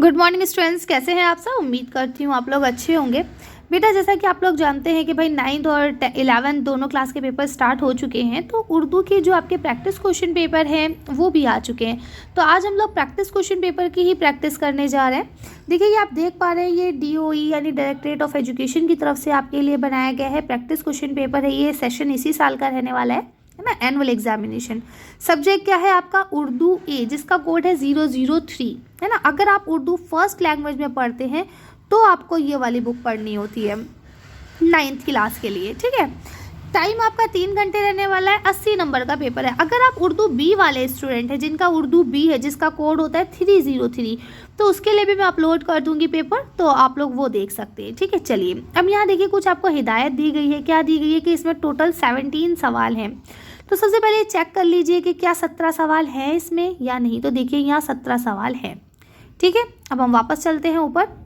Good morning students, कैसे हैं आप सब। उम्मीद करती हूँ आप लोग अच्छे होंगे। बेटा, जैसा कि आप लोग जानते हैं कि भाई 9th और 11th दोनों क्लास के पेपर स्टार्ट हो चुके हैं, तो उर्दू के जो आपके प्रैक्टिस क्वेश्चन पेपर हैं वो भी आ चुके हैं। तो आज हम लोग प्रैक्टिस क्वेश्चन पेपर की ही प्रैक्टिस करने जा रहे हैं। देखिए, ये आप देख पा रहे हैं, ये DOE यानी डायरेक्टरेट ऑफ एजुकेशन की तरफ से आपके लिए बनाया गया है प्रैक्टिस क्वेश्चन पेपर है। ये सेशन इसी साल का रहने वाला है ना, एनुअल एग्जामिनेशन। सब्जेक्ट क्या है आपका? उर्दू ए, जिसका कोड है 003, है ना। अगर आप उर्दू फर्स्ट लैंग्वेज में पढ़ते हैं तो आपको ये वाली बुक पढ़नी होती है 9th क्लास के लिए, ठीक है। टाइम आपका 3 घंटे रहने वाला है। 80 नंबर का पेपर है। अगर आप उर्दू बी वाले स्टूडेंट हैं, जिनका उर्दू बी है, जिसका कोड होता है 303, तो उसके लिए भी मैं अपलोड कर दूंगी पेपर, तो आप लोग वो देख सकते हैं, ठीक है। चलिए, अब यहाँ देखिए, कुछ आपको हिदायत दी गई है। क्या दी गई है कि इसमें टोटल 17 सवाल हैं। तो सबसे पहले चेक कर लीजिए कि क्या 17 सवाल हैं इसमें या नहीं। तो देखिए, यहाँ 17 सवाल हैं, ठीक है। अब हम वापस चलते हैं ऊपर।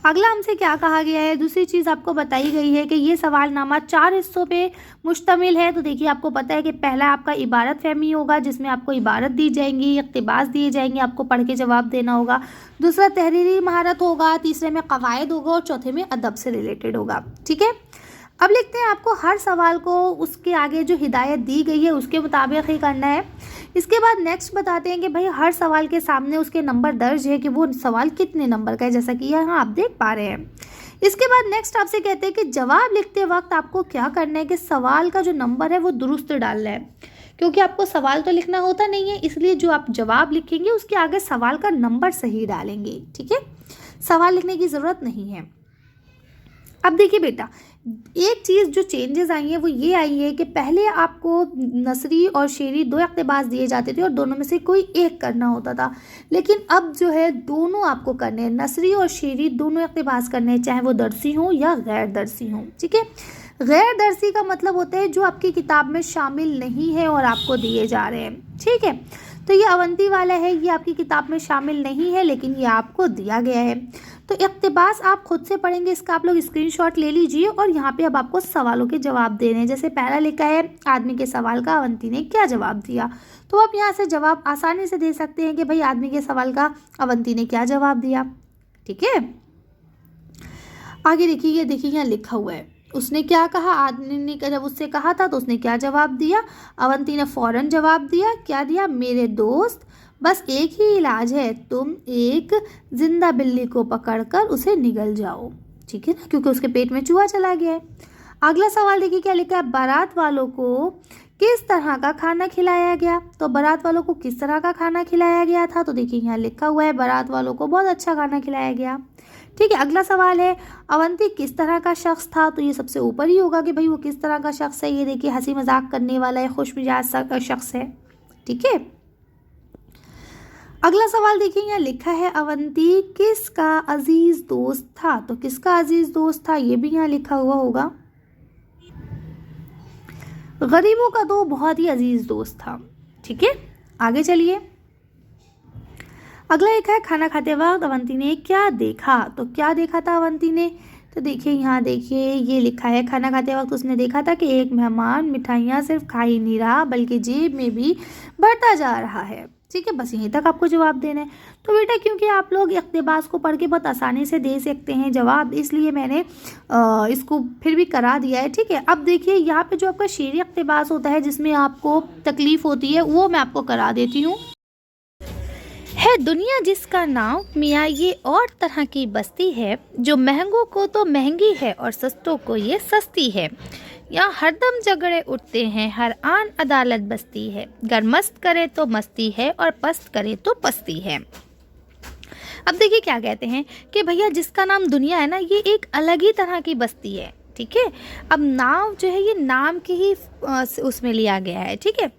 अगला हमसे क्या कहा गया है, दूसरी चीज़ आपको बताई गई है कि ये सवालनामा 4 हिस्सों पे मुश्तमिल है। तो देखिए, आपको पता है कि पहला आपका इबारत फहमी होगा, जिसमें आपको इबारत दी जाएंगी, इक़्तिबास दिए जाएंगे, आपको पढ़ के जवाब देना होगा। दूसरा तहरीरी महारत होगा, तीसरे में कवायद होगा और चौथे में अदब से रिलेटेड होगा, ठीक है। अब लिखते हैं, आपको हर सवाल को उसके आगे जो हिदायत दी गई है उसके मुताबिक ही करना है। इसके बाद नेक्स्ट बताते हैं कि भाई हर सवाल के सामने उसके नंबर दर्ज है कि वो सवाल कितने नंबर का है, जैसा कि यहाँ आप देख पा रहे हैं। इसके बाद नेक्स्ट आपसे कहते हैं कि जवाब लिखते वक्त आपको क्या करना है कि सवाल का जो नंबर है वो दुरुस्त डालना है, क्योंकि आपको सवाल तो लिखना होता नहीं है, इसलिए जो आप जवाब लिखेंगे उसके आगे सवाल का नंबर सही डालेंगे, ठीक है। सवाल लिखने की ज़रूरत नहीं है। अब देखिए बेटा, एक चीज़ जो चेंजेस आई हैं वो ये आई है कि पहले आपको नसरी और शेरी 2 इक़्तिबास दिए जाते थे और दोनों में से कोई एक करना होता था, लेकिन अब जो है दोनों आपको करने हैं। नसरी और शेरी दोनों इक़्तिबास करने हैं, चाहे वो दरसी हों या गैर दरसी हों, ठीक है। गैर दरसी का मतलब होता है जो आपकी किताब में शामिल नहीं है और आपको दिए जा रहे हैं, ठीक है। तो ये अवंती वाला है, ये आपकी किताब में शामिल नहीं है लेकिन ये आपको दिया गया है। तो इक़्तिबास आप खुद से पढ़ेंगे, इसका आप लोग स्क्रीनशॉट ले लीजिए और यहाँ पे अब आपको सवालों के जवाब देने हैं। जैसे पहला लिखा है, आदमी के सवाल का अवंती ने क्या जवाब दिया। तो आप यहाँ से जवाब आसानी से दे सकते हैं कि भाई आदमी के सवाल का अवंती ने क्या जवाब दिया, ठीक है। आगे देखिए, ये देखिए यहाँ लिखा हुआ है, उसने क्या कहा। आदमी ने जब उससे कहा था तो उसने क्या जवाब दिया। अवंती ने फ़ौरन जवाब दिया, क्या दिया, मेरे दोस्त बस एक ही इलाज है, तुम एक जिंदा बिल्ली को पकड़कर उसे निगल जाओ, ठीक है ना, क्योंकि उसके पेट में चूहा चला गया है। अगला सवाल देखिए क्या लिखा है, बारात वालों को किस तरह का खाना खिलाया गया। तो बारात वालों को किस तरह का खाना खिलाया गया था। तो देखिए यहाँ लिखा हुआ है, बारात वालों को बहुत अच्छा खाना खिलाया गया, ठीक है। अगला सवाल है, अवंती किस तरह का शख्स था। तो ये सबसे ऊपर ही होगा कि भाई वो किस तरह का शख्स है। ये देखिए, हंसी मजाक करने वाला है, खुश मिजाज शख्स है, ठीक है। अगला सवाल देखिए, यहाँ लिखा है, अवंती किसका अजीज दोस्त था। तो किसका अजीज दोस्त था, ये भी यहाँ लिखा हुआ होगा। गरीबों का तो बहुत ही अजीज दोस्त था, ठीक है। आगे चलिए, अगला लिखा है, खाना खाते वक्त अवंती ने क्या देखा। तो क्या देखा था अवंती ने। तो देखिए यहाँ देखिए, ये लिखा है, खाना खाते वक्त उसने देखा था कि एक मेहमान मिठाइयाँ सिर्फ खा ही नहीं रहा बल्कि जेब में भी भरता जा रहा है, ठीक है। बस यहीं तक आपको जवाब देना है। तो बेटा, क्योंकि आप लोग इक़्तिबास को पढ़ के बहुत आसानी से दे सकते हैं जवाब, इसलिए मैंने इसको फिर भी करा दिया है, ठीक है। अब देखिए, यहाँ पे जो आपका शेरी इक़्तिबास होता है जिसमें आपको तकलीफ़ होती है, वो मैं आपको करा देती हूँ। है दुनिया जिसका नाम मियाँ ये और तरह की बस्ती है, जो महंगों को तो महंगी है और सस्तों को ये सस्ती है। यहाँ हरदम झगड़े उठते हैं, हर आन अदालत बसती है। गर मस्त करे तो मस्ती है और पस्त करे तो पस्ती है। अब देखिए क्या कहते हैं कि भैया जिसका नाम दुनिया है ना, ये एक अलग ही तरह की बस्ती है, ठीक है। अब नाम जो है ये नाम के ही उसमें लिया गया है, ठीक है।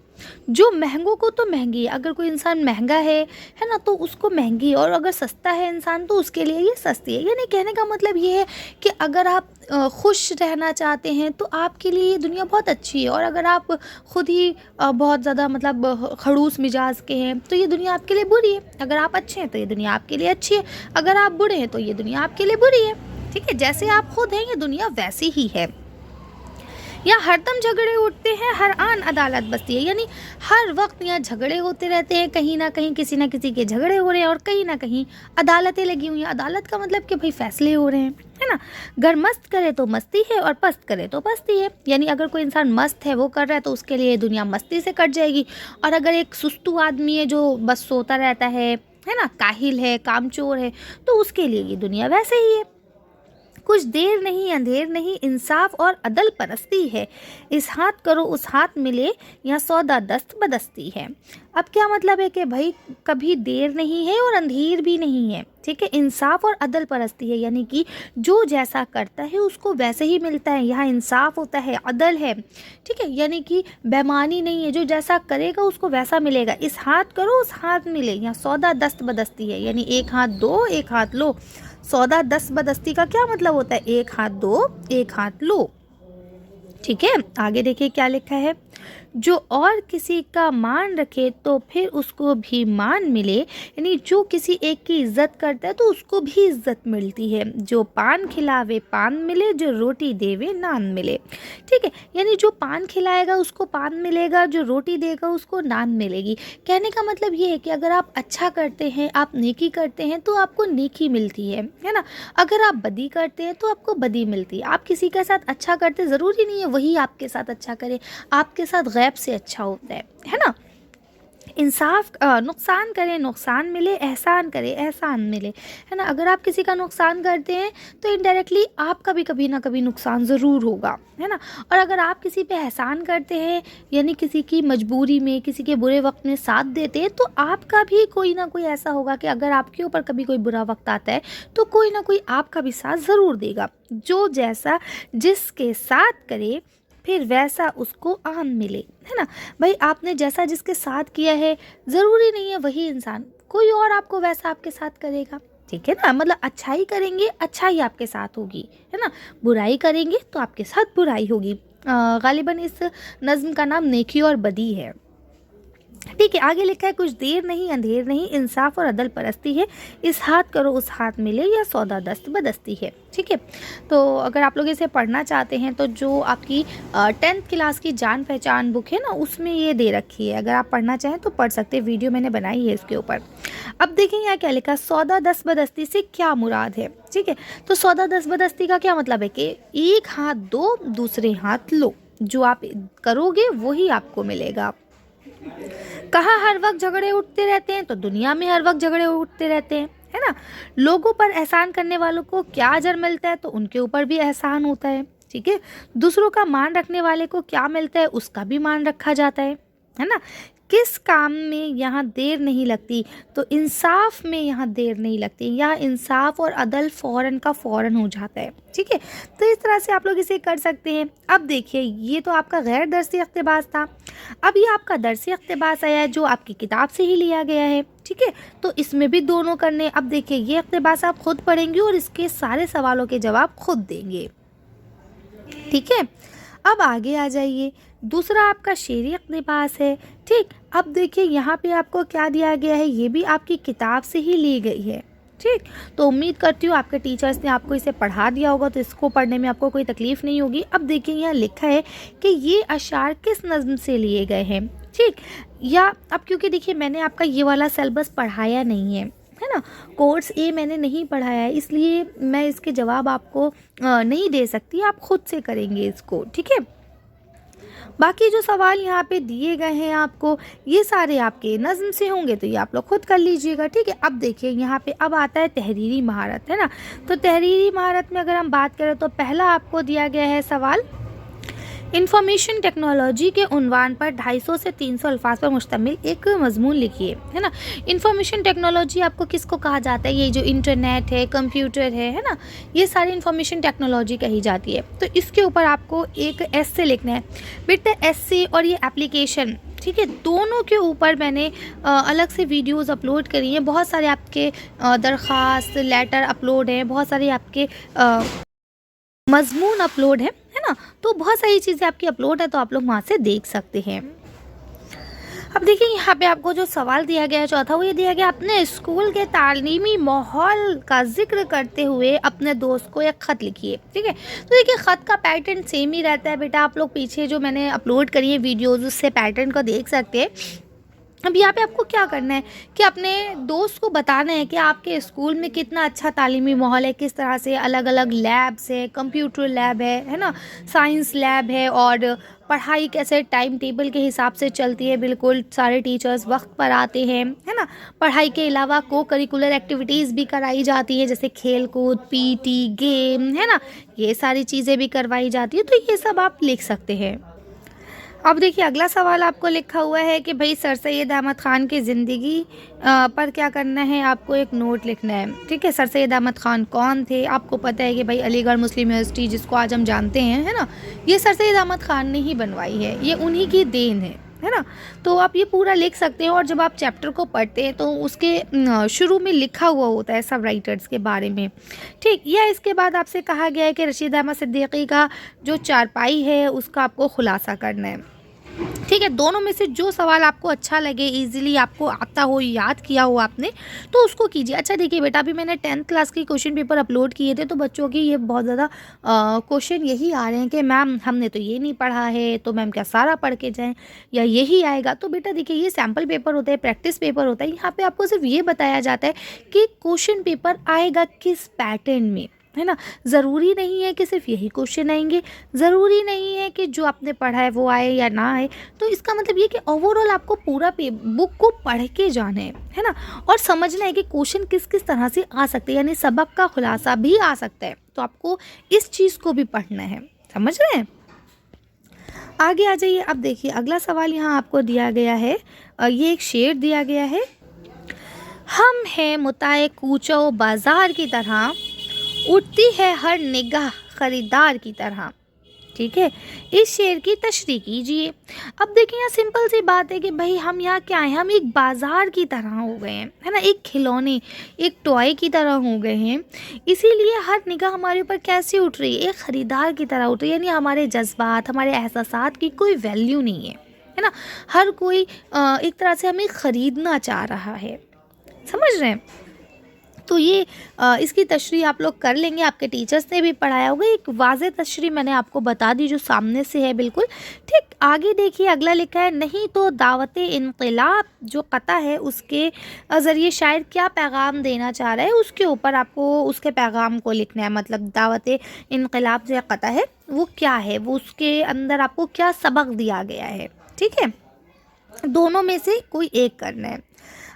जो महंगों को तो महंगी है, अगर कोई इंसान महंगा है ना, तो उसको महंगी, और अगर सस्ता है इंसान तो उसके लिए ये सस्ती है। यानी कहने का मतलब ये है कि अगर आप खुश रहना चाहते हैं तो आपके लिए ये दुनिया बहुत अच्छी है, और अगर आप खुद ही बहुत ज़्यादा मतलब खड़ूस मिजाज के हैं तो ये दुनिया आपके लिए बुरी है। अगर आप अच्छे हैं तो ये दुनिया आपके लिए अच्छी है, अगर आप बुरे हैं तो ये दुनिया आपके लिए बुरी है, ठीक है। जैसे आप खुद हैं ये दुनिया वैसी ही है। या हरदम झगड़े उठते हैं, हर आन अदालत बसती है। यानी हर वक्त यहाँ झगड़े होते रहते हैं, कहीं ना कहीं किसी ना किसी के झगड़े हो रहे हैं और कहीं ना कहीं अदालतें लगी हुई हैं। अदालत का मतलब कि भाई फैसले हो रहे हैं, है ना। घर मस्त करे तो मस्ती है और पस्त करे तो पस्ती है। यानी अगर कोई इंसान मस्त है, वो कर रहा है, तो उसके लिए दुनिया मस्ती से कट जाएगी। और अगर एक सुस्तू आदमी है जो बस सोता रहता है ना, काहिल है, कामचोर है, तो उसके लिए ये दुनिया वैसे ही है। कुछ देर नहीं अंधेर नहीं, इंसाफ और अदल परस्ती है। इस हाथ करो उस हाथ मिले, यहाँ सौदा दस्त बदस्ती है। अब क्या मतलब है कि भाई कभी देर नहीं है और अंधेर भी नहीं है, ठीक है। इंसाफ और अदल परस्ती है, यानी कि जो जैसा करता है उसको वैसे ही मिलता है। यहाँ इंसाफ होता है, अदल है, ठीक है, यानी कि बेईमानी नहीं है। जो जैसा करेगा उसको वैसा मिलेगा। इस हाथ करो उस हाथ मिले, यहाँ सौदा दस्त बदस्ती है, यानी एक हाथ दो एक हाथ लो। सौदा दस्त बदस्ती का क्या मतलब होता है? एक हाथ दो एक हाथ लो, ठीक है। आगे देखिए क्या लिखा है। जो और किसी का मान रखे तो फिर उसको भी मान मिले, यानी जो किसी एक की इज्जत करता है तो उसको भी इज्जत मिलती है। जो पान खिलावे पान मिले, जो रोटी देवे नान मिले, ठीक है। यानी जो पान खिलाएगा उसको पान मिलेगा, जो रोटी देगा उसको नान मिलेगी। कहने का मतलब ये है कि अगर आप अच्छा करते हैं, आप नेकी करते हैं तो आपको नेकी मिलती है ना। अगर आप बदी करते हैं तो आपको बदी मिलती है। आप किसी के साथ अच्छा करते, ज़रूरी नहीं है वही आपके साथ अच्छा करे, आपके साथ गैब से अच्छा होता है ना। इंसाफ, नुकसान करें नुकसान मिले, एहसान करें एहसान मिले, है ना। अगर आप किसी का नुकसान करते हैं तो इनडायरेक्टली आपका भी कभी ना कभी नुकसान ज़रूर होगा, है ना। और अगर आप किसी पे एहसान करते हैं, यानी किसी की मजबूरी में, किसी के बुरे वक्त में साथ देते हैं, तो आपका भी कोई ना कोई ऐसा होगा कि अगर आपके ऊपर कभी कोई बुरा वक्त आता है तो कोई ना कोई आपका भी साथ ज़रूर देगा। जो जैसा जिसके साथ करे फिर वैसा उसको आन मिले, है ना। भाई आपने जैसा जिसके साथ किया है, ज़रूरी नहीं है वही इंसान कोई और आपको वैसा आपके साथ करेगा, ठीक है ना। मतलब अच्छाई करेंगे अच्छाई आपके साथ होगी, है ना। बुराई करेंगे तो आपके साथ बुराई होगी। गालिबन इस नज़्म का नाम नेकी और बदी है, ठीक है। आगे लिखा है, कुछ देर नहीं अंधेर नहीं, इंसाफ और अदल परस्ती है। इस हाथ करो उस हाथ मिले, या सौदा दस्त बदस्ती है, ठीक है। तो अगर आप लोग इसे पढ़ना चाहते हैं तो जो आपकी 10th क्लास की जान पहचान बुक है ना, उसमें ये दे रखी है। अगर आप पढ़ना चाहें तो पढ़ सकते हैं, वीडियो मैंने बनाई है इसके ऊपर। अब देखें यहाँ क्या लिखा, सौदा दस्त बदस्ती से क्या मुराद है, ठीक है। तो सौदा दस्त बदस्ती का क्या मतलब है कि एक हाथ दो दूसरे हाथ लो, जो आप करोगे वही आपको मिलेगा। कहाँ हर वक्त झगड़े उठते रहते हैं, तो दुनिया में हर वक्त झगड़े उठते रहते हैं, है ना। लोगों पर एहसान करने वालों को क्या अजर मिलता है, तो उनके ऊपर भी एहसान होता है, ठीक है। दूसरों का मान रखने वाले को क्या मिलता है, उसका भी मान रखा जाता है ना। किस काम में यहाँ देर नहीं लगती, तो इंसाफ में यहाँ देर नहीं लगती। यहाँ इंसाफ और अदल फ़ौरन का फ़ौरन हो जाता है, ठीक है। तो इस तरह से आप लोग इसे कर सकते हैं। अब देखिए, ये तो आपका गैर दरसी इक़्तिबास था। अब ये आपका दरसी इक़्तिबास आया है जो आपकी किताब से ही लिया गया है, ठीक है। तो इसमें भी दोनों करने। अब देखिए, ये इक़्तिबास आप खुद पढ़ेंगे और इसके सारे सवालों के जवाब खुद देंगे, ठीक है। अब आगे आ जाइए, दूसरा आपका शेरी इक़्तिबास है, ठीक। अब देखिए यहाँ पे आपको क्या दिया गया है, ये भी आपकी किताब से ही ली गई है, ठीक। तो उम्मीद करती हूँ आपके टीचर्स ने आपको इसे पढ़ा दिया होगा, तो इसको पढ़ने में आपको कोई तकलीफ़ नहीं होगी। अब देखिए यहाँ लिखा है कि ये अशार किस नज़्म से लिए गए हैं, ठीक। या अब क्योंकि देखिए मैंने आपका ये वाला सिलेबस पढ़ाया नहीं है ना, कोर्स ए मैंने नहीं पढ़ाया है, इसलिए मैं इसके जवाब आपको नहीं दे सकती, आप खुद से करेंगे इसको, ठीक है। बाकी जो सवाल यहाँ पे दिए गए हैं आपको, ये सारे आपके नज़्म से होंगे, तो ये आप लोग खुद कर लीजिएगा, ठीक है। अब देखिए यहाँ पे अब आता है तहरीरी महारत, है ना। तो तहरीरी महारत में अगर हम बात करें तो पहला आपको दिया गया है सवाल, इंफॉर्मेशन टेक्नोलॉजी के उन्वान पर 250 से 300 अल्फाज पर मुश्तमिल एक मजमून लिखिए, है ना। इंफॉर्मेशन टेक्नोलॉजी आपको किसको कहा जाता है, ये जो इंटरनेट है, कंप्यूटर है ना, ये सारी इंफॉर्मेशन टेक्नोलॉजी कही जाती है। तो इसके ऊपर आपको एक एस्से लिखना है बेटा। एस्से और ये एप्लीकेशन, ठीक है, दोनों के ऊपर मैंने अलग से वीडियोस अपलोड करी हैं। बहुत सारे आपके दरख्वास्त लेटर अपलोड हैं, बहुत सारे आपके मजमून अपलोड है ना। तो बहुत सारी चीज़ें आपकी अपलोड है, तो आप लोग वहाँ से देख सकते हैं। अब अब देखिए यहाँ पे आपको जो सवाल दिया गया है चौथा, वो ये दिया गया अपने स्कूल के तालीमी माहौल का जिक्र करते हुए अपने दोस्त को एक ख़त लिखिए। ठीक है, तो देखिए ख़त का पैटर्न सेम ही रहता है बेटा, आप लोग पीछे जो मैंने अपलोड करी है वीडियोज़ उससे पैटर्न को देख सकते हैं। अब यहाँ पे आपको क्या करना है कि अपने दोस्त को बताना है कि आपके स्कूल में कितना अच्छा तालीमी माहौल है, किस तरह से अलग अलग लैब्स है, कंप्यूटर लैब है ना, साइंस लैब है, और पढ़ाई कैसे टाइम टेबल के हिसाब से चलती है, बिल्कुल सारे टीचर्स वक्त पर आते हैं, है ना। पढ़ाई के अलावा को करिकुलर एक्टिविटीज़ भी कराई जाती है, जैसे खेल कूद, पीटी, गेम, है ना, ये सारी चीज़ें भी करवाई जाती है। तो ये सब आप लिख सकते हैं। अब देखिए अगला सवाल आपको लिखा हुआ है कि भाई सर सैयद अहमद ख़ान की ज़िंदगी पर क्या करना है, आपको एक नोट लिखना है। ठीक है, सर सैयद अहमद ख़ान कौन थे, आपको पता है कि भाई अलीगढ़ मुस्लिम यूनिवर्सिटी जिसको आज हम जानते हैं, है ना, ये सर सैयद अहमद ख़ान ने ही बनवाई है, ये उन्हीं की देन है ना। तो आप ये पूरा लिख सकते हैं। और जब आप चैप्टर को पढ़ते हैं तो उसके शुरू में लिखा हुआ होता है सब राइटर्स के बारे में। ठीक, या इसके बाद आपसे कहा गया है कि रशीद अहमद सिद्दीकी का जो चारपाई है उसका आपको खुलासा करना है। ठीक है, दोनों में से जो सवाल आपको अच्छा लगे, इजीली आपको आता हो, याद किया हो आपने, तो उसको कीजिए। अच्छा देखिए बेटा, अभी मैंने 10th क्लास के क्वेश्चन पेपर अपलोड किए थे, तो बच्चों की ये बहुत ज़्यादा क्वेश्चन यही आ रहे हैं कि मैम हमने तो ये नहीं पढ़ा है, तो मैम क्या सारा पढ़ के जाएं या यही आएगा। तो बेटा देखिए, ये सैम्पल पेपर होता है, प्रैक्टिस पेपर होता है। यहाँ पर आपको सिर्फ ये बताया जाता है कि क्वेश्चन पेपर आएगा किस पैटर्न में, है ना। ज़रूरी नहीं है कि सिर्फ यही क्वेश्चन आएंगे, ज़रूरी नहीं है कि जो आपने पढ़ा है वो आए या ना आए। तो इसका मतलब ये कि ओवरऑल आपको पूरा बुक को पढ़ के जाना है ना, और समझना है कि क्वेश्चन किस किस तरह से आ सकते हैं, यानी सबक का खुलासा भी आ सकता है। तो आपको इस चीज़ को भी पढ़ना है, समझ रहे हैं। आगे आ जाइए। अब देखिए अगला सवाल यहाँ आपको दिया गया है, ये एक शेर दिया गया है, हम हैं मुताए कूचो बाज़ार की तरह, उठती है हर निगाह खरीदार की तरह। ठीक है, इस शेर की तशरीह कीजिए। अब देखिए यहाँ सिंपल सी बात है कि भाई हम यहाँ क्या हैं, हम एक बाज़ार की तरह हो गए हैं, है ना, एक खिलौने, एक टॉय की तरह हो गए हैं। इसीलिए हर निगाह हमारे ऊपर कैसे उठ रही है, एक ख़रीदार की तरह उठ रही है, यानी हमारे जज्बात, हमारे एहसासात की कोई वैल्यू नहीं है ना। हर कोई एक तरह से हमें ख़रीदना चाह रहा है, समझ रहे हैं। तो ये इसकी तशरीह आप लोग कर लेंगे, आपके टीचर्स ने भी पढ़ाया होगा। एक वाज़ेह तशरीह मैंने आपको बता दी जो सामने से है बिल्कुल। ठीक, आगे देखिए अगला लिखा है, नहीं तो दावत इनक़िलाब जो क़ता है उसके ज़रिए शायर क्या पैगाम देना चाह रहा है, उसके ऊपर आपको उसके पैगाम को लिखना है। मतलब दावत इनक़िलाब जो क़ता है वो क्या है, वो उसके अंदर आपको क्या सबक दिया गया है। ठीक है, दोनों में से कोई एक करना है।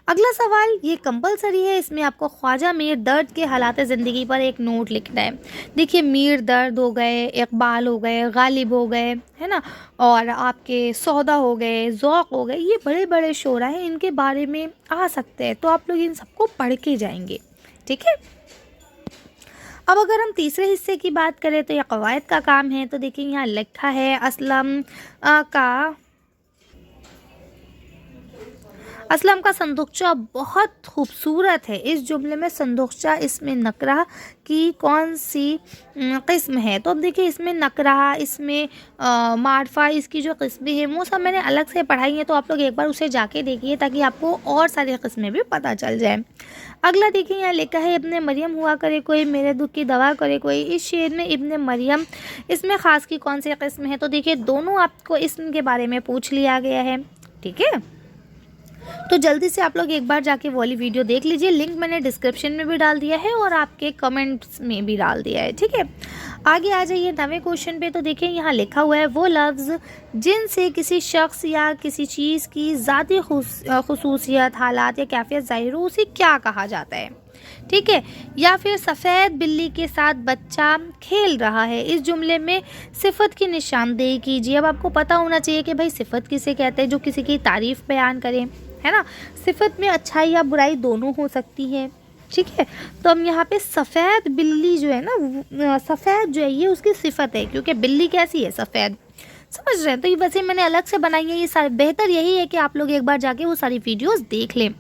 अगला सवाल ये कंपलसरी है, इसमें आपको ख्वाजा मीर दर्द के हालात ज़िंदगी पर एक नोट लिखना है। देखिए मीर दर्द हो गए, इकबाल हो गए, गालिब हो गए, है ना, और आपके सौदा हो गए, ज़ौक़ हो गए, ये बड़े बड़े शोरा हैं, इनके बारे में आ सकते हैं। तो आप लोग इन सबको पढ़ के जाएंगे। ठीक है, अब अगर हम तीसरे हिस्से की बात करें तो यह कवायद का काम है। तो देखिए यहाँ लिखा है, असलम का संदुकचा बहुत खूबसूरत है। इस जुमले में संदुकचा इसमें नकरा की कौन सी किस्म है। तो अब देखिए इसमें नकरा, इसमें मारफा, इसकी जो किस्में हैं वो सब मैंने अलग से पढ़ाई हैं, तो आप लोग एक बार उसे जाके देखिए ताकि आपको और सारी किस्में भी पता चल जाए। अगला देखिए यहाँ लिखा है, इब्ने मरियम हुआ करे कोई, मेरे दुख की दवा करे कोई। इस शेर में इब्ने मरियम इसमें ख़ास की कौन सी किस्म है। तो देखिए दोनों आपको इसम के बारे में पूछ लिया गया है। ठीक है, तो जल्दी से आप लोग एक बार जाके वो वाली वीडियो देख लीजिए, लिंक मैंने डिस्क्रिप्शन में भी डाल दिया है और आपके कमेंट्स में भी डाल दिया है। ठीक है, आगे आ जाइए 9वें क्वेश्चन पे। तो देखिए यहाँ लिखा हुआ है, वो लफ्ज़ जिनसे किसी शख्स या किसी चीज़ की ज़ाती खुसूसियत, हालात या कैफियत ज़ाहिर हो, उसे क्या कहा जाता है। ठीक है, या फिर सफ़ेद बिल्ली के साथ बच्चा खेल रहा है। इस जुमले में सिफत की निशानदेही कीजिए। अब आपको पता होना चाहिए कि भाई सिफत किसे कहते हैं, जो किसी की तारीफ़ बयान करें, है ना। सिफत में अच्छाई या बुराई दोनों हो सकती है। ठीक है, तो हम यहाँ पे सफ़ेद बिल्ली जो है ना, सफ़ेद जो है ये उसकी सिफत है, क्योंकि बिल्ली कैसी है, सफ़ेद, समझ रहे हैं। तो ये वैसे मैंने अलग से बनाई है ये सारे। बेहतर यही है कि आप लोग एक बार जाके वो सारी वीडियोस देख लें,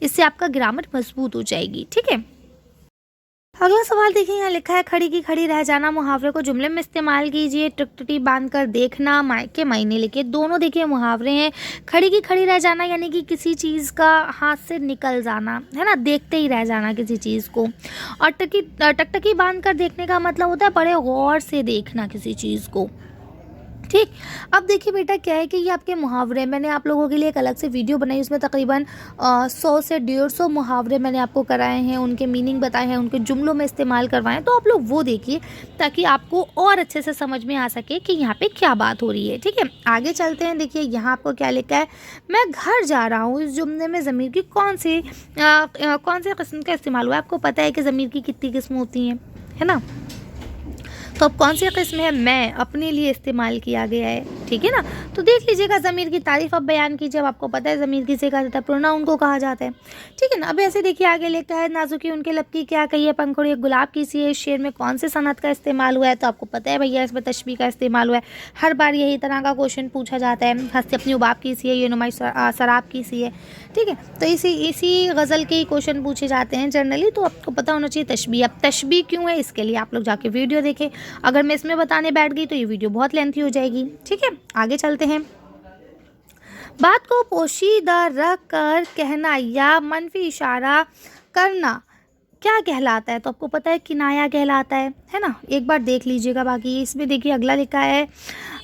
इससे आपका ग्रामर मजबूत हो जाएगी। ठीक है। अगला सवाल देखिए, यहाँ लिखा है खड़ी की खड़ी रह जाना मुहावरे को जुमले में इस्तेमाल कीजिए। टुकटुकी बांध कर देखना, मायके मायने लिखे, दोनों देखिए मुहावरे हैं। खड़ी की खड़ी रह जाना यानी कि किसी चीज़ का हाथ से निकल जाना, है ना, देखते ही रह जाना किसी चीज़ को। और टकटकी बांध कर देखने का मतलब होता है बड़े गौर से देखना किसी चीज़ को। ठीक, अब देखिए बेटा क्या है कि ये आपके मुहावरे, मैंने आप लोगों के लिए एक अलग से वीडियो बनाई, उसमें तकरीबन 100 से 150 मुहावरे मैंने आपको कराए हैं, उनके मीनिंग बताए हैं, उनके जुमलों में इस्तेमाल करवाए हैं। तो आप लोग वो देखिए ताकि आपको और अच्छे से समझ में आ सके कि यहाँ पे क्या बात हो रही है। ठीक है, आगे चलते हैं। देखिए यहाँ आपको क्या लिखा है, मैं घर जा रहा हूँ। इस जुमले में ज़मीर की कौन से किस्म का इस्तेमाल हुआ है? आपको पता है कि ज़मीर की कितनी किस्म होती हैं, है ना। तो अब कौन सी किस्म है? मैं, अपने लिए इस्तेमाल किया गया है। ठीक है ना, तो देख लीजिएगा। ज़मीर की तारीफ अब बयान कीजिए। अब आपको पता है ज़मीर किसे कहा जाता है? प्रोनाउन को कहा जाता है। ठीक है ना। अब ऐसे देखिए आगे लिखा है, नाजुकी उनके लब की क्या कही है, पंखुड़ी गुलाब की सी है। इस शेर में कौन से सनत का इस्तेमाल हुआ है? तो आपको पता है भैया, इसमें तशबीह का इस्तेमाल हुआ है। हर बार यही तरह का क्वेश्चन पूछा जाता है। हंसी अपनी उबाब की सी है, ये नुमाइश शराब की सी है। ठीक है, तो इसी गज़ल के ही क्वेश्चन पूछे जाते हैं जनरली, तो आपको पता होना चाहिए तशबीह। अब तशबीह क्यों है, इसके लिए आप लोग जाके वीडियो देखें। अगर मैं इसमें बताने बैठ गई तो ये वीडियो बहुत लेंथी हो जाएगी। ठीक है, आगे चलते हैं। बात को पोशीदा रख कर कहना या मनफी इशारा करना क्या कहलाता है? तो आपको पता है किनाया कहलाता है ना। एक बार देख लीजिएगा। बाकी इसमें देखिए अगला लिखा है,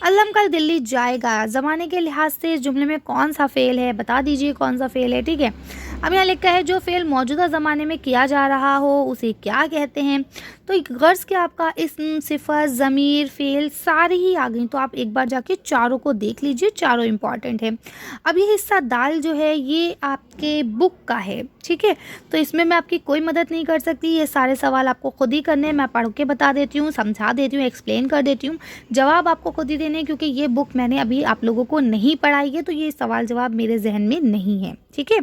अल्लम कल दिल्ली जाएगा। ज़माने के लिहाज से इस जुमले में कौन सा फ़ेल है? बता दीजिए कौन सा फ़ेल है। ठीक है, अब यहाँ लिखा है जो फ़ेल मौजूदा ज़माने में किया जा रहा हो उसे क्या कहते हैं? तो एक गर्ज़ के आपका इस्म, सिफ़त, ज़मीर, फ़ेल सारी ही आ गई। तो आप एक बार जाके चारों को देख लीजिए, चारों इंपॉर्टेंट है। अब ये हिस्सा दाल जो है ये आपके बुक का है। ठीक है, तो इसमें मैं आपकी कोई मदद नहीं कर सकती। ये सारे सवाल आपको खुद ही करने हैं। मैं पढ़ के बता देती हूँ, समझा देती हूँ, एक्सप्लेन कर देती हूँ। जवाब आपको खुद ही देने, क्योंकि ये बुक मैंने अभी आप लोगों को नहीं पढ़ाई है, तो ये सवाल जवाब मेरे जहन में नहीं है। ठीक है,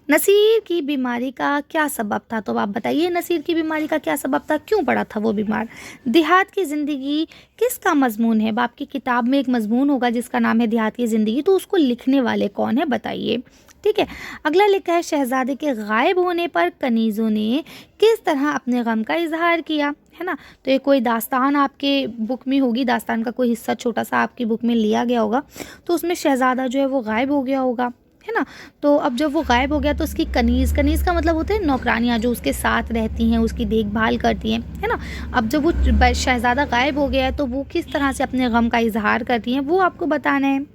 नसीर की बीमारी का क्या सबब था? तो आप बताइए नसीर की बीमारी का क्या सबब था, क्यों पड़ा था वो बीमार? देहात की ज़िंदगी किसका मजमून है? आपकी किताब में एक मजमून होगा जिसका नाम है देहात की ज़िंदगी, तो उसको लिखने वाले कौन है बताइए। ठीक है, अगला लिखा है, शहजादे के गायब होने पर कनीज़ों ने किस तरह अपने गम का इजहार किया, है ना। तो ये कोई दास्तान आपके बुक में होगी, दास्तान का कोई हिस्सा छोटा सा आपकी बुक में लिया गया होगा, तो उसमें शहजादा जो है वो गायब हो गया होगा, है ना। तो अब जब वो गायब हो गया तो उसकी कनीज़ का मतलब होता है नौकरानियाँ जो उसके साथ रहती हैं, उसकी देखभाल करती हैं, है ना। अब जब वो शहज़ादा गायब हो गया है तो वो किस तरह से अपने गम का इजहार करती हैं वो आपको बताना है।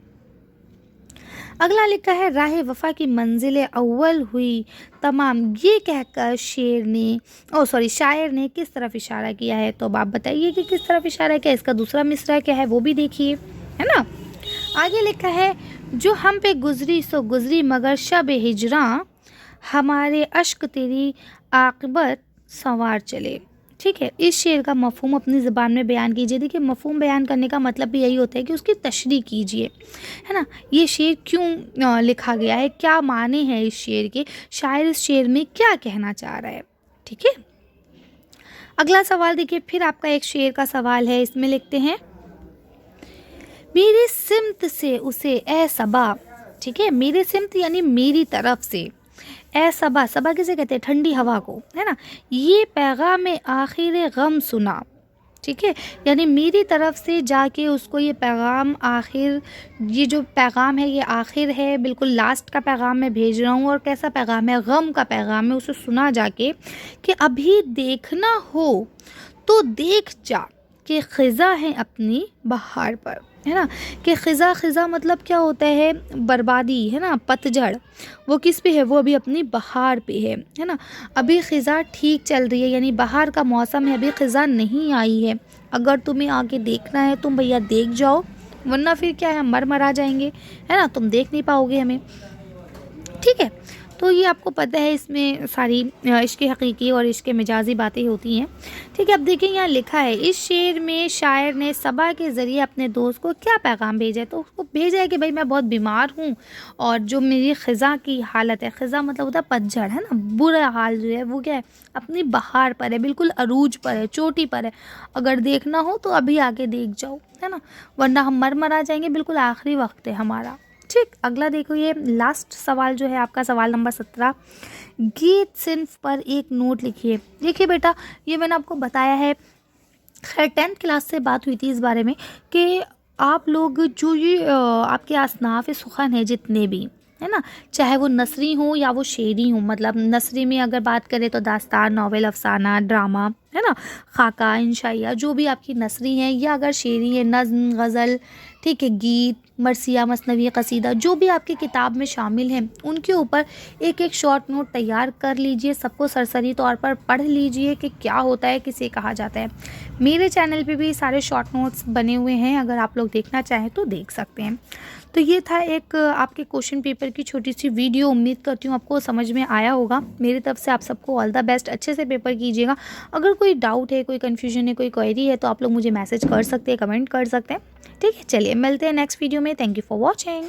अगला लिखा है, राह वफ़ा की मंजिल अव्वल हुई तमाम, ये कहकर शायर ने किस तरफ इशारा किया है? तो अब आप बताइए कि किस तरफ इशारा किया। इसका दूसरा मिसरा क्या है वो भी देखिए, है ना। आगे लिखा है, जो हम पे गुजरी सो गुजरी मगर शब हिजरां, हमारे अश्क तेरी आक़िबत संवार चले। ठीक है, इस शेर का मफ़हूम अपनी ज़बान में बयान कीजिए। देखिए मफ़हूम बयान करने का मतलब भी यही होता है कि उसकी तशरीह कीजिए, है ना। ये शेर क्यों लिखा गया है, क्या माने हैं इस शेर के, शायर इस शेर में क्या कहना चाह रहा है। ठीक है, अगला सवाल देखिए, फिर आपका एक शेर का सवाल है। इसमें लिखते हैं, मेरी सिमत से उसे ए सबा। ठीक है, मेरी सिमत यानी मेरी तरफ से, ए सबा, सबा किसे कहते हैं? ठंडी हवा को, है ना। ये पैगाम आखिर गम सुना। ठीक है, यानी मेरी तरफ से जाके उसको ये पैगाम, आखिर ये जो पैगाम है ये आखिर है, बिल्कुल लास्ट का पैगाम मैं भेज रहा हूँ। और कैसा पैगाम है? गम का पैगाम है। उसे सुना जाके कि अभी देखना हो तो देख जा कि ख़िज़ा है अपनी बहार पर, है ना। कि ख़िज़ा मतलब क्या होता है? बर्बादी, है ना, पतझड़। वो किस पे है? वो अभी अपनी बहार पे है ना। अभी ख़िज़ा ठीक चल रही है, यानी बहार का मौसम है, अभी ख़िज़ा नहीं आई है। अगर तुम्हें आगे देखना है तुम भैया देख जाओ, वरना फिर क्या है, हम मर जाएंगे, है ना, तुम देख नहीं पाओगे हमें। ठीक है, तो ये आपको पता है इसमें सारी इश्क हकीकी और इश्क मिजाजी बातें होती हैं। ठीक है, अब देखिए यहाँ लिखा है, इस शेर में शायर ने सबा के ज़रिए अपने दोस्त को क्या पैगाम भेजा है? तो उसको भेजा है कि भाई मैं बहुत बीमार हूँ और जो मेरी ख़िज़ा की हालत है, ख़िज़ा मतलब होता है पतझड़, है ना, बुरा हाल जो है वो क्या है, अपनी बहार पर है, बिल्कुल अरूज पर है, चोटी पर है। अगर देखना हो तो अभी आके देख जाओ, है ना, वरना हम मर जाएंगे, बिल्कुल आखिरी वक्त है हमारा। ठीक, अगला देखो, ये लास्ट सवाल जो है आपका सवाल नंबर 17, गीत सिन्फ पर एक नोट लिखिए। देखिए बेटा, ये मैंने आपको बताया है, खैर 10th क्लास से बात हुई थी इस बारे में कि आप लोग जो ये आपके असनाफ़ सुख़न है जितने भी, है ना, चाहे वो नसरी हो या वो शेरी हो, मतलब नसरी में अगर बात करें तो दास्तान, नावल, अफसाना, ड्रामा, है ना, खाका, इंशाइया, जो भी आपकी नसरी हैं, या अगर शेरी है, नज़्म, गज़ल, ठीक है, गीत, मरसिया, मसनवी, कसीदा, जो भी आपकी किताब में शामिल हैं, उनके ऊपर एक एक शॉर्ट नोट तैयार कर लीजिए। सबको सरसरी तौर पर पढ़ लीजिए कि क्या होता है, किसे कहा जाता है। मेरे चैनल पे भी सारे शॉर्ट नोट्स बने हुए हैं, अगर आप लोग देखना चाहें तो देख सकते हैं। तो ये था एक आपके क्वेश्चन पेपर की छोटी सी वीडियो। उम्मीद करती हूँ आपको समझ में आया होगा। मेरी तरफ से आप सबको ऑल द बेस्ट, अच्छे से पेपर कीजिएगा। अगर कोई डाउट है, कोई कन्फ्यूजन है, कोई क्वेरी है, तो आप लोग मुझे मैसेज कर सकते हैं, कमेंट कर सकते हैं। ठीक है, चलिए मिलते हैं नेक्स्ट वीडियो में। Thank you for watching.